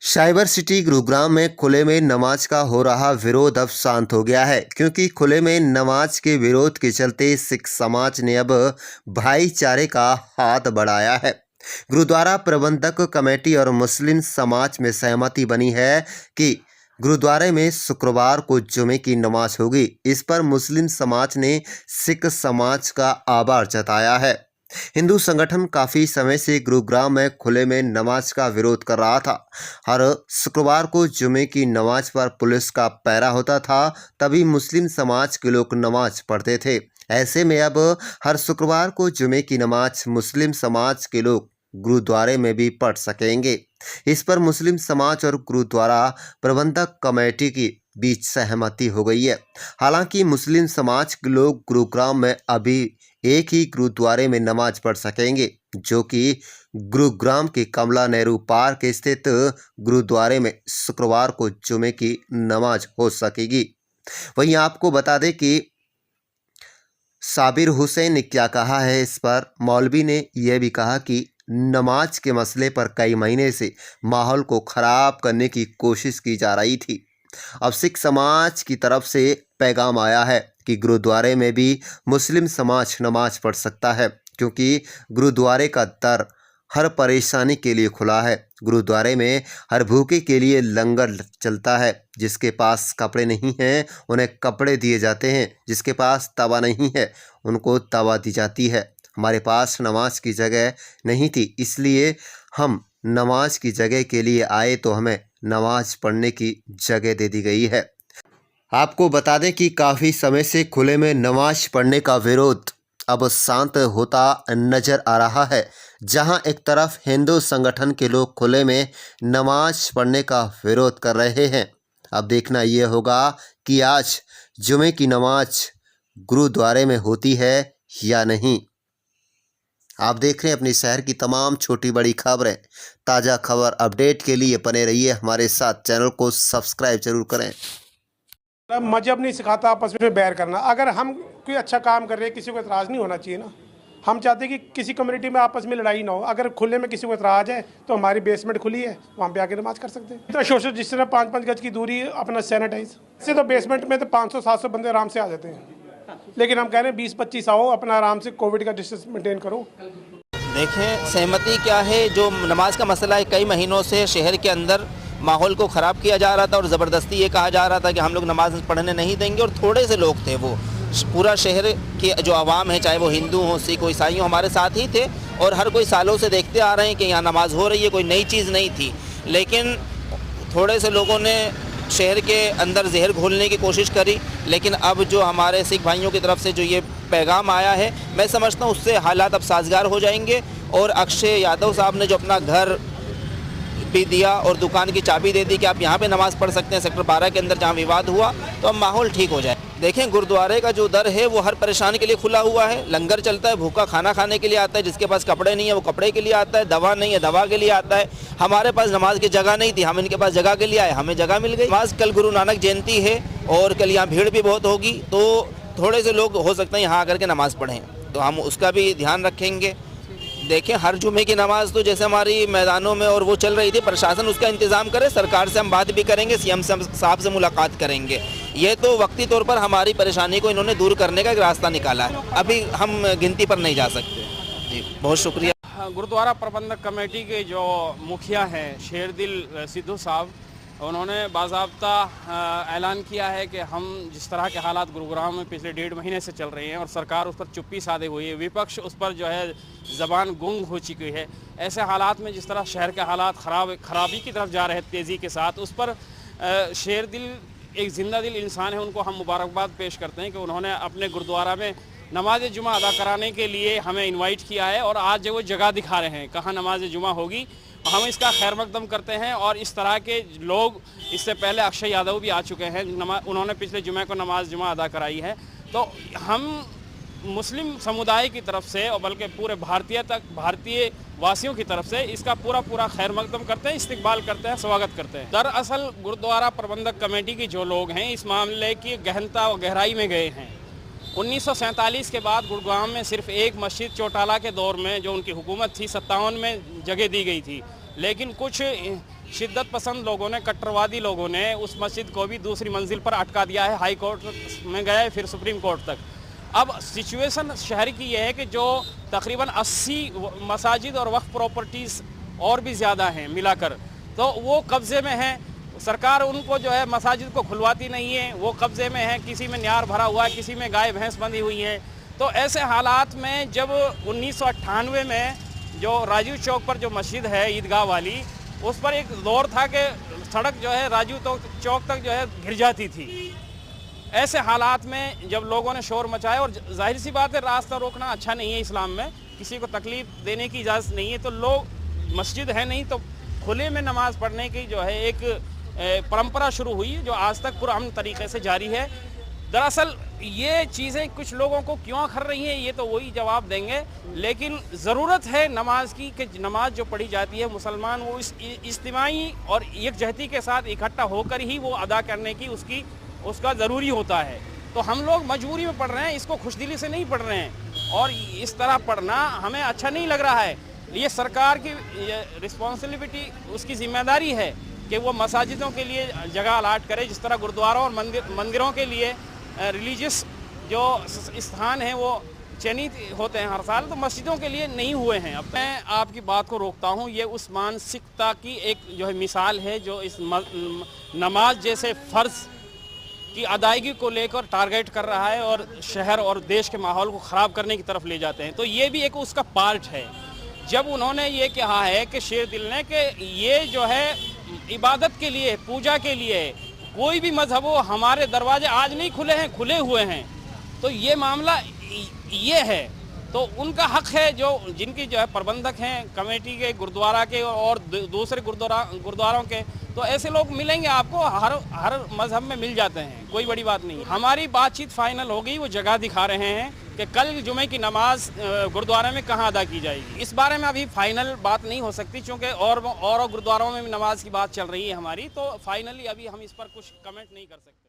Cyber city Gurugram में खुले में नमाज का हो रहा विरोध अब शांत हो गया है, क्योंकि खुले में नमाज के विरोध के चलते सिख समाज ने अब भाईचारे का हाथ बढ़ाया है। गुरुद्वारा प्रबंधक कमेटी और मुस्लिम समाज में सहमति बनी है कि गुरुद्वारे में शुक्रवार को जुमे की नमाज होगी। इस पर मुस्लिम समाज ने सिख समाज का आभार जताया है। हिंदू संगठन काफी समय से गुरुग्राम में खुले में नमाज का विरोध कर रहा था। हर शुक्रवार को जुमे की नमाज पर पुलिस का पहरा होता था, तभी मुस्लिम समाज के लोग नमाज पढ़ते थे। ऐसे में अब हर शुक्रवार को जुमे की नमाज मुस्लिम समाज के लोग गुरुद्वारे में भी पढ़ सकेंगे। इस पर मुस्लिम समाज और गुरुद्वारा प्रबंधक कमेटी की बीच सहमति हो गई है। हालांकि मुस्लिम समाज के लोग गुरुग्राम में अभी एक ही गुरुद्वारे में नमाज पढ़ सकेंगे, जो कि गुरुग्राम के कमला नेहरू पार्क स्थित गुरुद्वारे में शुक्रवार को जुमे की नमाज हो सकेगी। वहीं आपको बता दें कि साबिर हुसैन ने क्या कहा है इस पर। मौलवी ने यह भी कहा कि नमाज के मसले पर कई महीने से माहौल को खराब करने की कोशिश की जा रही थी। अब सिख समाज की तरफ से पैगाम आया है कि गुरुद्वारे में भी मुस्लिम समाज नमाज पढ़ सकता है, क्योंकि गुरुद्वारे का दर हर परेशानी के लिए खुला है। गुरुद्वारे में हर भूखे के लिए लंगर चलता है। जिसके पास कपड़े नहीं हैं उन्हें कपड़े दिए जाते हैं, जिसके पास तवा नहीं है उनको तवा दी जाती है। हमारे पास नमाज की जगह नहीं थी, इसलिए हम नमाज की जगह के लिए आए, तो हमें नमाज पढ़ने की जगह दे दी गई है। आपको बता दें कि काफ़ी समय से खुले में नमाज पढ़ने का विरोध अब शांत होता नजर आ रहा है। जहां एक तरफ हिंदू संगठन के लोग खुले में नमाज पढ़ने का विरोध कर रहे हैं, अब देखना यह होगा कि आज जुमे की नमाज गुरुद्वारे में होती है या नहीं। आप देख रहे हैं अपने शहर की तमाम छोटी बड़ी खबरें। ताज़ा खबर अपडेट के लिए बने रहिए हमारे साथ। चैनल को सब्सक्राइब जरूर करें। मजहब नहीं सिखाता आपस में बैर करना। अगर हम कोई अच्छा काम कर रहे हैं, किसी को एतराज़ नहीं होना चाहिए ना। हम चाहते हैं कि किसी कम्युनिटी में आपस में लड़ाई ना हो। अगर खुले में किसी को एतराज़ है तो हमारी बेसमेंट खुली है, वहाँ पे आके नमाज कर सकते हैं। तो सोशल जिस तरह 5-5 गज की दूरी, अपना सैनिटाइज से, तो बेसमेंट में तो 500-700 बंदे आराम से आ जाते हैं। लेकिन हम कह रहे हैं 20-25 आओ, अपना आराम से कोविड का डिस्टेंस मेंटेन करो। देखें सहमति क्या है। जो नमाज का मसला है, कई महीनों से शहर के अंदर माहौल को ख़राब किया जा रहा था और ज़बरदस्ती ये कहा जा रहा था कि हम लोग नमाज पढ़ने नहीं देंगे। और थोड़े से लोग थे, वो पूरा शहर के जो आवाम है, चाहे वो हिंदू हो, सिख हो, ईसाई हो, हमारे साथ ही थे। और हर कोई सालों से देखते आ रहे हैं कि यहाँ नमाज हो रही है, कोई नई चीज़ नहीं थी। लेकिन थोड़े से लोगों ने शहर के अंदर जहर घोलने की कोशिश करी। लेकिन अब जो हमारे सिख भाइयों की तरफ से जो ये पैगाम आया है, मैं समझता हूँ उससे हालात अब साजगार हो जाएंगे। और अक्षय यादव साहब ने जो अपना घर भी दिया और दुकान की चाबी दे दी कि आप यहाँ पे नमाज़ पढ़ सकते हैं सेक्टर 12 के अंदर, जहाँ विवाद हुआ, तो अब माहौल ठीक हो जाए। देखें गुरुद्वारे का जो दर है वो हर परेशानी के लिए खुला हुआ है। लंगर चलता है, भूखा खाना खाने के लिए आता है, जिसके पास कपड़े नहीं है वो कपड़े के लिए आता है, दवा नहीं है दवा के लिए आता है। हमारे पास नमाज की जगह नहीं थी, हम इनके पास जगह के लिए आए, हमें जगह मिल गई। नमाज कल गुरु नानक जयंती है और कल यहाँ भीड़ भी बहुत होगी, तो थोड़े से लोग हो सकते हैं यहाँ आकर के नमाज़ पढ़ें, तो हम उसका भी ध्यान रखेंगे। देखें हर जुमे की नमाज तो जैसे हमारी मैदानों में और वो चल रही थी, प्रशासन उसका इंतज़ाम करे। सरकार से हम बात भी करेंगे, सीएम साहब से मुलाकात करेंगे। ये तो वक्ती तौर पर हमारी परेशानी को इन्होंने दूर करने का एक रास्ता निकाला है, अभी हम गिनती पर नहीं जा सकते। जी बहुत शुक्रिया। गुरुद्वारा प्रबंधक कमेटी के जो मुखिया हैं शेरदिल सिद्धू साहब, उन्होंने बाज़ाब्ता ऐलान किया है कि हम जिस तरह के हालात गुरुग्राम में पिछले 1.5 महीने से चल रहे हैं और सरकार उस पर चुप्पी साधे हुई है, विपक्ष उस पर जो है ज़बान गुंग हो चुकी है, ऐसे हालात में जिस तरह शहर के हालात खराबी की तरफ जा रहे हैं तेज़ी के साथ, उस पर शेरदिल एक ज़िंदा दिल इंसान है, उनको हम मुबारकबाद पेश करते हैं कि उन्होंने अपने गुरुद्वारा में नमाज जुमा अदा कराने के लिए हमें इन्वाइट किया है और आज जो वो जगह दिखा रहे हैं कहाँ नमाज जुमा होगी। हम इसका खैर मकदम करते हैं। और इस तरह के लोग, इससे पहले अक्षय यादव भी आ चुके हैं, उन्होंने पिछले जुमे को नमाज जुमा अदा कराई है। तो हम मुस्लिम समुदाय की तरफ से और बल्कि पूरे भारतीय वासियों की तरफ से इसका पूरा खैर मकदम करते हैं, इस्तकबाल करते हैं, स्वागत करते हैं। दरअसल गुरुद्वारा प्रबंधक कमेटी के जो लोग हैं इस मामले की गहनता और गहराई में गए हैं। 1947 के बाद गुरुग्राम में सिर्फ एक मस्जिद चौटाला के दौर में जो उनकी हुकूमत थी 57 में जगह दी गई थी, लेकिन कुछ शिद्दत पसंद लोगों ने, कट्टरवादी लोगों ने उस मस्जिद को भी दूसरी मंजिल पर अटका दिया है। हाई कोर्ट में गए, फिर सुप्रीम कोर्ट तक। अब सिचुएशन शहर की यह है कि जो तकरीबन 80 मसाजिद और वक्फ प्रॉपर्टीज़ और भी ज़्यादा हैं मिलाकर, तो वो कब्ज़े में हैं। सरकार उनको जो है मसाजिद को खुलवाती नहीं है, वो कब्ज़े में है। किसी में न्यार भरा हुआ है, किसी में गाय भैंस बंधी हुई हैं। तो ऐसे हालात में जब 1998 में जो राजीव चौक पर जो मस्जिद है ईदगाह वाली, उस पर एक दौर था कि सड़क जो है राजीव चौक तक जो है घिर जाती थी। ऐसे हालात में जब लोगों ने शोर मचाया, और जाहिर सी बात है रास्ता रोकना अच्छा नहीं है इस्लाम में, किसी को तकलीफ देने की इजाज़त नहीं है, तो लोग मस्जिद है नहीं तो खुले में नमाज़ पढ़ने की जो है एक परंपरा शुरू हुई जो आज तक पुराने तरीके से जारी है। दरअसल ये चीज़ें कुछ लोगों को क्यों अखर रही हैं ये तो वही जवाब देंगे, लेकिन ज़रूरत है नमाज की कि नमाज जो पढ़ी जाती है मुसलमान वो इस इज्तिमाई और यकजहती के साथ इकट्ठा होकर ही वो अदा करने की उसका ज़रूरी होता है। तो हम लोग मजबूरी में पढ़ रहे हैं, इसको खुशदिली से नहीं पढ़ रहे हैं, और इस तरह पढ़ना हमें अच्छा नहीं लग रहा है। ये सरकार की रिस्पॉन्सिबिलिटी, उसकी जिम्मेदारी है कि वो मसाजिदों के लिए जगह अलाट करे, जिस तरह गुरुद्वारों और मंदिरों के लिए रिलीजियस जो स्थान हैं वो चयनित होते हैं हर साल, तो मस्जिदों के लिए नहीं हुए हैं। अब मैं आपकी बात को रोकता हूँ। ये उस मानसिकता की एक जो है मिसाल है जो इस नमाज जैसे फ़र्ज़ की अदायगी को लेकर टारगेट कर रहा है और शहर और देश के माहौल को ख़राब करने की तरफ ले जाते हैं। तो ये भी एक उसका पार्ट है। जब उन्होंने ये कहा है कि शेर दिल ने कि ये जो है इबादत के लिए, पूजा के लिए, कोई भी मजहब हो, हमारे दरवाजे आज नहीं खुले हैं, खुले हुए हैं, तो ये मामला ये है। तो उनका हक है, जो जिनकी जो है प्रबंधक हैं कमेटी के, गुरुद्वारा के और दूसरे गुरुद्वारों के, तो ऐसे लोग मिलेंगे आपको, हर मजहब में मिल जाते हैं, कोई बड़ी बात नहीं। हमारी बातचीत फाइनल हो गई, वो जगह दिखा रहे हैं कि कल जुमे की नमाज गुरुद्वारे में कहाँ अदा की जाएगी। इस बारे में अभी फाइनल बात नहीं हो सकती, क्योंकि और गुरुद्वारों में भी नमाज की बात चल रही है हमारी, तो फाइनली अभी हम इस पर कुछ कमेंट नहीं कर सकते।